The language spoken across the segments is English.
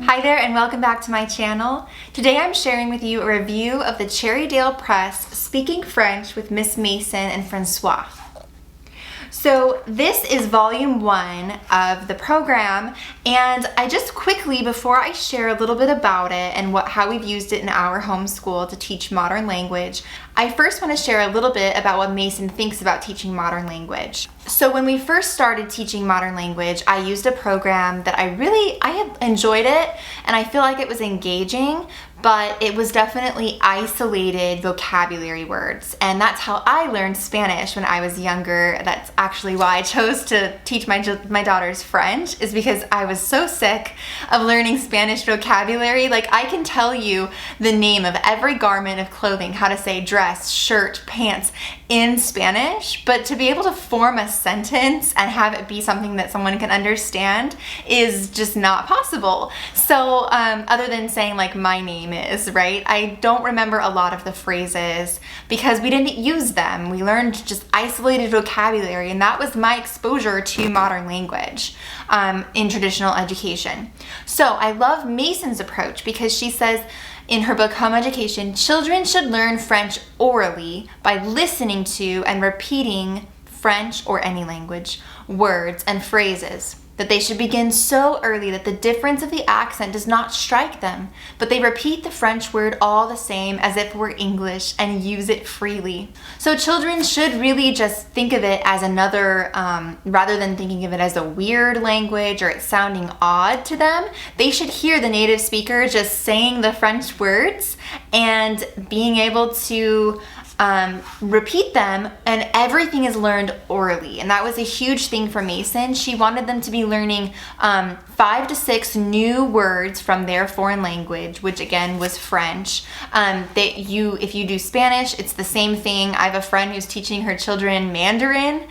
Hi there and welcome back to my channel. Today I'm sharing with you a review of the Cherrydale Press Speaking French with Miss Mason and Francois. So this is volume 1 of the program, and I just quickly, before I share a little bit about it and how we've used it in our homeschool to teach modern language, I first want to share a little bit about what Mason thinks about teaching modern language. So when we first started teaching modern language, I used a program that I have enjoyed it, and I feel like it was engaging, but it was definitely isolated vocabulary words. And that's how I learned Spanish when I was younger. That's actually why I chose to teach my daughters French, is because I was so sick of learning Spanish vocabulary. Like, I can tell you the name of every garment of clothing, how to say dress, shirt, pants in Spanish, but to be able to form a sentence and have it be something that someone can understand is just not possible. So other than saying like my name is, right? I don't remember a lot of the phrases because we didn't use them. We learned just isolated vocabulary, and that was my exposure to modern language in traditional education. So I love Mason's approach because she says in her book, Home Education, children should learn French orally by listening to and repeating French or any language words and phrases. That they should begin so early that the difference of the accent does not strike them, but they repeat the French word all the same as if it were English and use it freely. So children should really just think of it as another, rather than thinking of it as a weird language or it sounding odd to them, they should hear the native speaker just saying the French words and being able to repeat them, and everything is learned orally. And that was a huge thing for Mason. She wanted them to be learning 5 to 6 new words from their foreign language, which again was French. If you do Spanish, it's the same thing. I have a friend who's teaching her children Mandarin.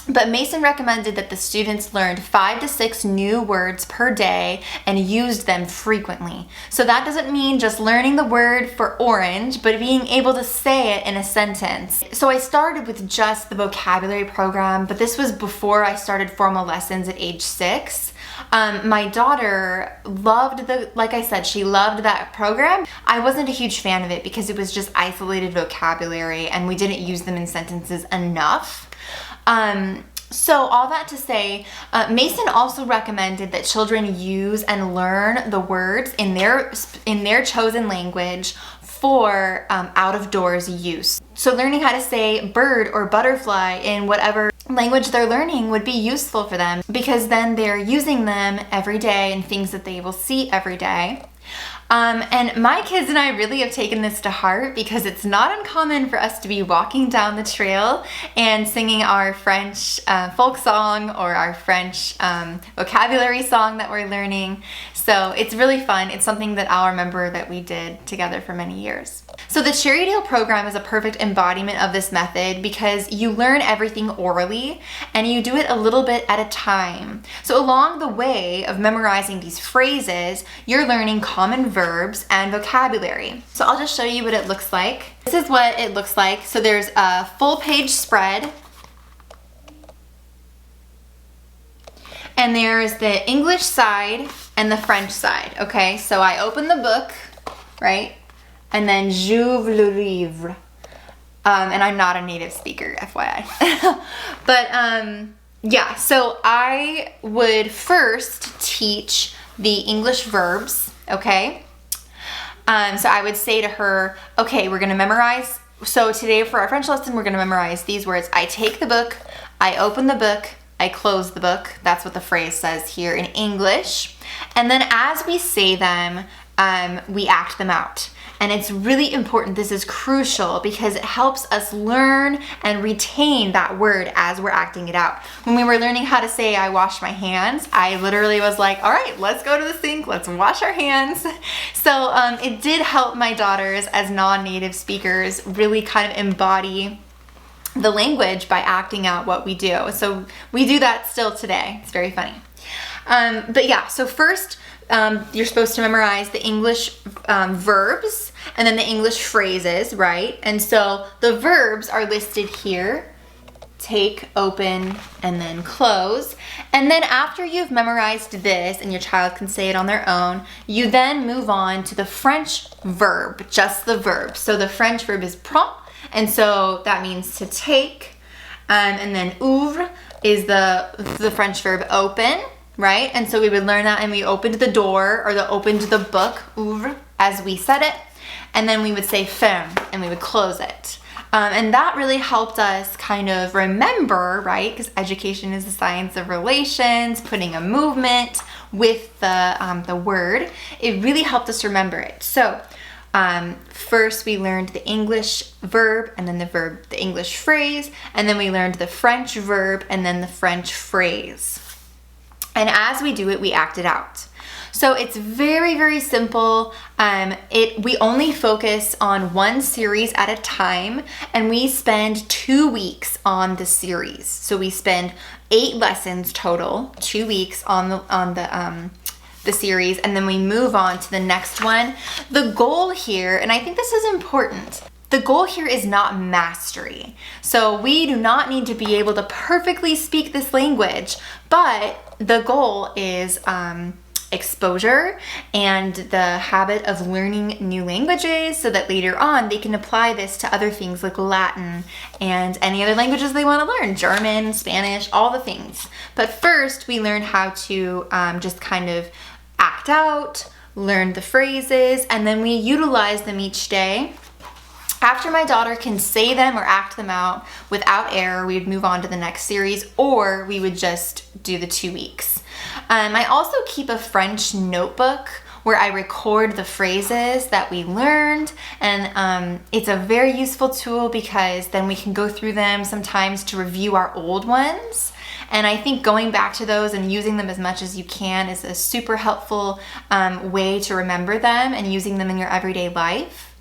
But Mason recommended that the students learned 5 to 6 new words per day and used them frequently. So that doesn't mean just learning the word for orange, but being able to say it in a sentence. So I started with just the vocabulary program, but this was before I started formal lessons at age 6. My daughter loved like I said, she loved that program. I wasn't a huge fan of it because it was just isolated vocabulary and we didn't use them in sentences enough. So all that to say, Mason also recommended that children use and learn the words in their chosen language for out of doors use. So learning how to say bird or butterfly in whatever language they're learning would be useful for them, because then they're using them every day in things that they will see every day. And my kids and I really have taken this to heart because it's not uncommon for us to be walking down the trail and singing our French folk song or our French vocabulary song that we're learning. So it's really fun. It's something that I'll remember that we did together for many years. So the Cherrydale program is a perfect embodiment of this method because you learn everything orally and you do it a little bit at a time. So along the way of memorizing these phrases, you're learning common verbs and vocabulary. So I'll just show you what it looks like. This is what it looks like. So there's a full page spread, and there's the English side and the French side. Okay, so I open the book, right? And then j'ouvre le livre. And I'm not a native speaker, FYI. But yeah, so I would first teach the English verbs, okay? So I would say to her, okay, we're gonna memorize. So today for our French lesson, we're gonna memorize these words. I take the book, I open the book, I close the book. That's what the phrase says here in English. And then as we say them, we act them out. And it's really important, this is crucial because it helps us learn and retain that word as we're acting it out. When we were learning how to say I wash my hands, I literally was like, all right, let's go to the sink, let's wash our hands. So it did help my daughters as non-native speakers really kind of embody the language by acting out what we do. So we do that still today. It's very funny. But yeah, so first you're supposed to memorize the English verbs and then the English phrases, right? And so the verbs are listed here. take, open, and then close. And then after you've memorized this and your child can say it on their own, you then move on to the French verb, just the verb. So the French verb is prend, and so that means to take. And then ouvre is the French verb open, right? And so we would learn that, and we opened the door or opened the book, ouvre, as we said it. And then we would say ferme, and we would close it. And that really helped us kind of remember, right? Because education is the science of relations, putting a movement with the word. It really helped us remember it. So first we learned the English verb, and then the English phrase, and then we learned the French verb, and then the French phrase. And as we do it, we act it out. So it's very, very simple. We only focus on one series at a time, and we spend 2 weeks on the series. So we spend 8 lessons total, 2 weeks on the series, and then we move on to the next one. The goal here, and I think this is important, the goal here is not mastery. So we do not need to be able to perfectly speak this language, but the goal is exposure and the habit of learning new languages so that later on they can apply this to other things like Latin and any other languages they want to learn, German, Spanish, all the things. But first we learn how to just kind of act out, learn the phrases, and then we utilize them each day. After my daughter can say them or act them out without error, we would move on to the next series, or we would just do the 2 weeks. I also keep a French notebook where I record the phrases that we learned, and it's a very useful tool because then we can go through them sometimes to review our old ones. And I think going back to those and using them as much as you can is a super helpful way to remember them and using them in your everyday life.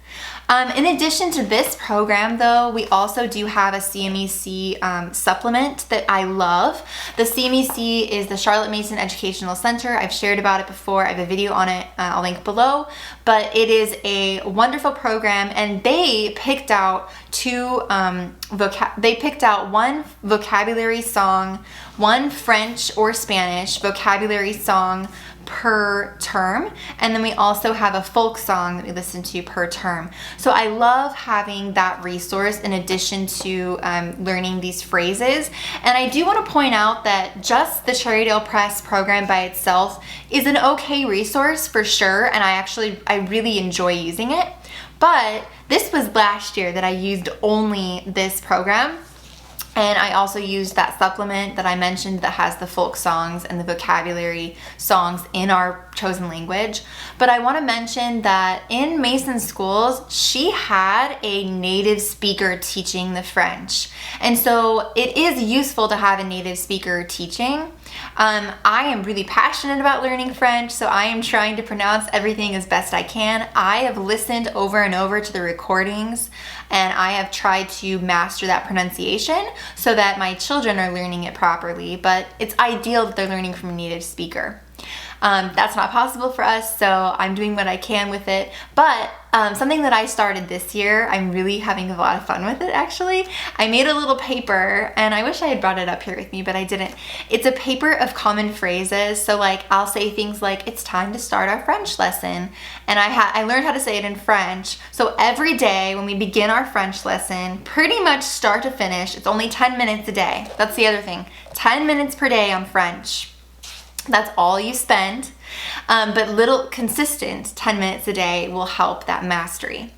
In addition to this program though, we also do have a CMEC supplement that I love. The CMEC is the Charlotte Mason Educational Center. I've shared about it before. I have a video on it, I'll link below, but it is a wonderful program, and they picked out one vocabulary song, one French or Spanish vocabulary song per term, and then we also have a folk song that we listen to per term. So I love having that resource in addition to learning these phrases. And I do want to point out that just the Cherrydale Press program by itself is an okay resource for sure, and I really enjoy using it. But this was last year that I used only this program. And I also used that supplement that I mentioned that has the folk songs and the vocabulary songs in our chosen language. But I want to mention that in Mason schools, she had a native speaker teaching the French. And so it is useful to have a native speaker teaching. I am really passionate about learning French, so I am trying to pronounce everything as best I can. I have listened over and over to the recordings, and I have tried to master that pronunciation so that my children are learning it properly, but it's ideal that they're learning from a native speaker. That's not possible for us, so I'm doing what I can with it. But something that I started this year, I'm really having a lot of fun with it actually. I made a little paper, and I wish I had brought it up here with me, but I didn't. It's a paper of common phrases. So like I'll say things like, it's time to start our French lesson. And I learned how to say it in French. So every day when we begin our French lesson, pretty much start to finish, it's only 10 minutes a day. That's the other thing. 10 minutes per day on French. That's all you spend, but little consistent 10 minutes a day will help that mastery.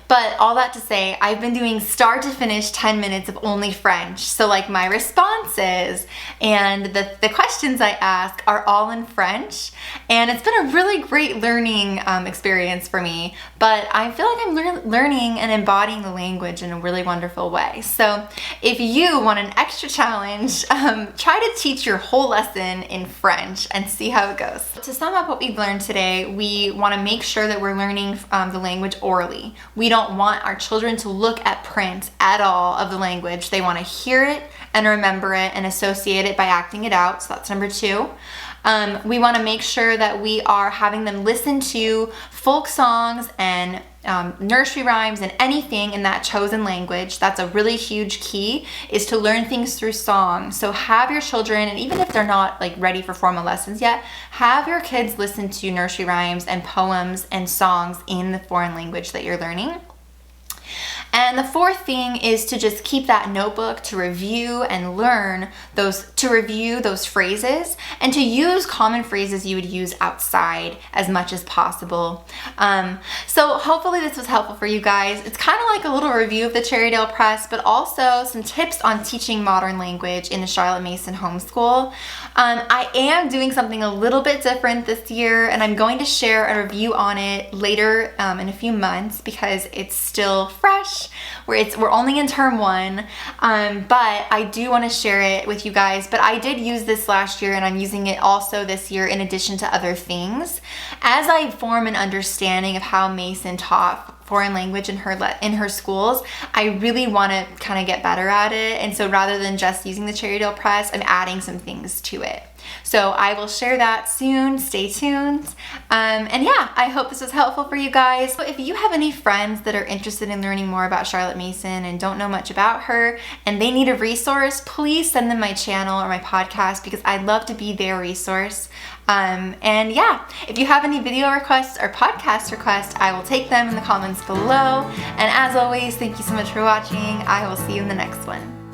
But all that to say, I've been doing start to finish 10 minutes of only French. So like my responses and the questions I ask are all in French. And it's been a really great learning experience for me. But I feel like I'm learning and embodying the language in a really wonderful way. So if you want an extra challenge, try to teach your whole lesson in French and see how it goes. To sum up what we've learned today, we want to make sure that we're learning the language orally. We don't want our children to look at print at all of the language. They want to hear it and remember it and associate it by acting it out. So that's number 2. We want to make sure that we are having them listen to folk songs and nursery rhymes and anything in that chosen language. That's a really huge key, is to learn things through song. So have your children, and even if they're not like ready for formal lessons yet, have your kids listen to nursery rhymes and poems and songs in the foreign language that you're learning. And the fourth thing is to just keep that notebook to review and learn those phrases, and to use common phrases you would use outside as much as possible. So hopefully this was helpful for you guys. It's kind of like a little review of the Cherrydale Press, but also some tips on teaching modern language in the Charlotte Mason Homeschool. I am doing something a little bit different this year, and I'm going to share a review on it later in a few months because it's still fresh. We're only in term 1, but I do want to share it with you guys. But I did use this last year, and I'm using it also this year in addition to other things. As I form an understanding of how Mason taught foreign language in her schools, I really want to kind of get better at it. And so rather than just using the Cherrydale Press, I'm adding some things to it. So I will share that soon. Stay tuned. And yeah, I hope this was helpful for you guys. So if you have any friends that are interested in learning more about Charlotte Mason and don't know much about her, and they need a resource, please send them my channel or my podcast, because I'd love to be their resource. And yeah, if you have any video requests or podcast requests, I will take them in the comments below. And as always, thank you so much for watching. I will see you in the next one.